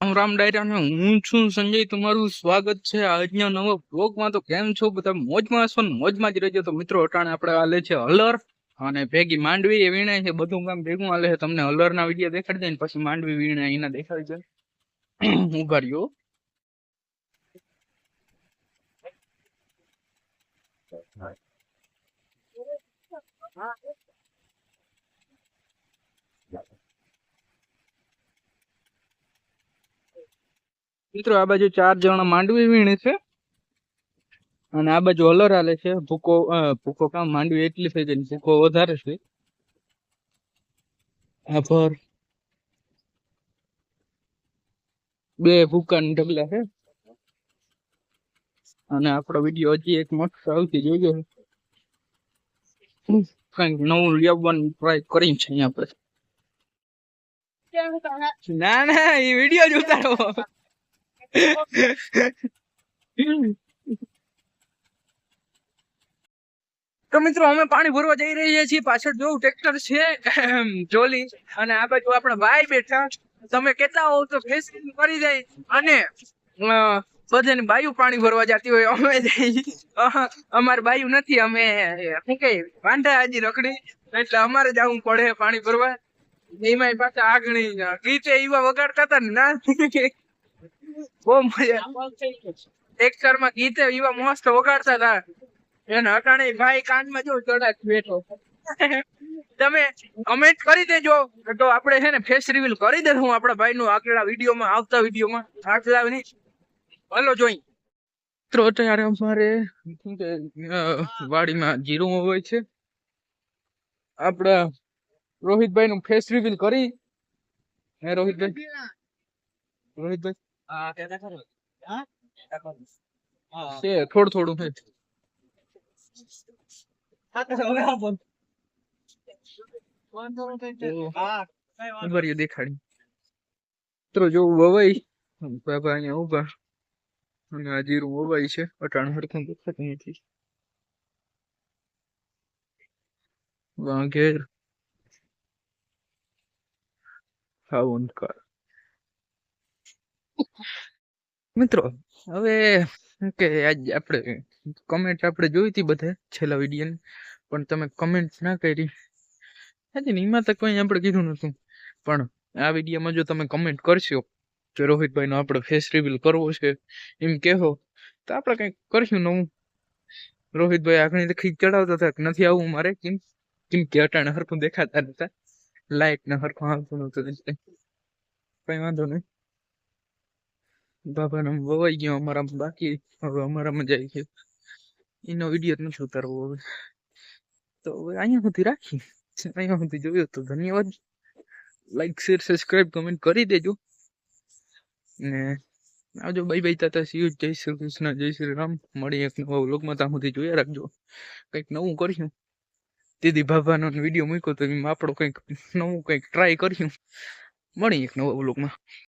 રામ રામ ડાયરા ને હું છું સંજય, તમારું સ્વાગત છે આજના નવા બ્લોગમાં। તો કેમ છો બધા? મોજમાં હશો ને? મોજમાં જ રહેજો। તો મિત્રો અટાણે આપણે હાલે છે હલર અને ભેગી માંડવી એ વીણાય છે, બધું કામ ભેગું હાલે છે। તમને હલર ના વિડીયો દેખાડી દે ને પછી માંડવી વીણાય એના દેખાડી દે। ઉભા રહ્યો। મિત્રો આ બાજુ 4 જણા માંડવી વીણે છે અને આ બાજુ હલર હાલે છે। ભૂકો કામ માંડવી એટલી થઈ જાય ને ભૂકો વધારે છે। આભાર। 2 ભૂકાના ઢગલા છે અને આપણો વિડીયો હજી એક મસ્ત આવતી જોઈજો। કઈક નવું લાવવાનું ટ્રાય કરી છે અહીંયા આપણે। ના ના, એ વિડીયો જ ઉતારો। તો મિત્રો અમે પાણી ભરવા જઈ રહ્યા છીએ। પાછળ જોવું ટ્રેક્ટર છે જોલી, અને આ બાજુ આપણા ભાઈ બેઠા। તમે કેટલા હોવ તો ફેસ કરી જાય અને બધાની બાયુ પાણી ભરવા જતી હોય, અમે જઈ અમારે બાયુ નથી, અમે શું કે વાંઢા હજી રખડી, એટલે અમારે જવું પડે પાણી ભરવા। એમાં પાછા આગણી ગીતે એવા વગાડતા હતા ને ના, બહુ મજા। ટ્રેક્ટર માં ગીતે એવા મસ્ત વગાડતા હતા એને અટાણે ભાઈ કાનમાં જો ચડાક બેઠો। તમે કમેન્ટ કરી દેજો તો આપણે છે ને ફેસ રિવીલ કરી દઉં આપણા ભાઈ નું આગલા વિડીયોમાં, આવતા વિડીયોમાં। આગલા નહીં, હલો જોઈ મિત્રો અત્યારે અમારે વાડીમાં જીરું હોય છે। આપડા રોહિતભાઈ નું ફેસ રિવીલ કરી। હે રોહિતભાઈ, છે થોડું થોડું છે। દેખાડી મિત્રો જોવું વવાઈ બાબા અહીંયા ઉભા અને આ જીરું વવાઈ છે। અટાણ હરખું દેખાતું નથી। વાઘેર મિત્રો હવે કે આજ આપણે કમેન્ટ આપણે જોઈ હતી બધે છેલ્લા વિડીયોની, પણ તમે કમેન્ટ ના કરી હતી ને એમાં તો કોઈ આપણે કીધું નતું। પણ આ વિડીયોમાં જો તમે કમેન્ટ કરશો કે રોહિતભાઈ નો આપણે ફેસ રિવીલ કરવો છે એમ કહેવો તો આપણે કંઈક કરશું નવું। રોહિતભાઈ આગળ ખીચ ચડાવતા હતા કે નથી આવું મારે, કેમ કે અટાણે હરખું દેખાતા નતા, લાઈટ ને હરખું આવતું નતું, એટલે કઈ વાંધો નહીં। બાબા વવાઈ ગયો અમારા, બાકી હવે અમારા મજા આવી ગઈ, એનો વિડીયો નથી ઉતારવો હવે। તો હવે અહીંયા સુધી રાખી, અહીંયા સુધી જોયું તો ધન્યવાદ। લાઈક શેર સબસ્ક્રાઇબ કમેન્ટ કરી દેજો ને આવજો। Bye bye, Tata C you, જય શ્રી કૃષ્ણ, જય શ્રી રામ। મળી એક નવા વ્લોગમાં, ત્યાં સુધી જોયા રાખજો, કંઈક નવું કર્યું। દીદી ભાભાનો વિડીયો મૂક્યો તો એમાં આપણો કંઈક નવું કંઈક ટ્રાય કર્યું। મળી એક નવા વ્લોગમાં।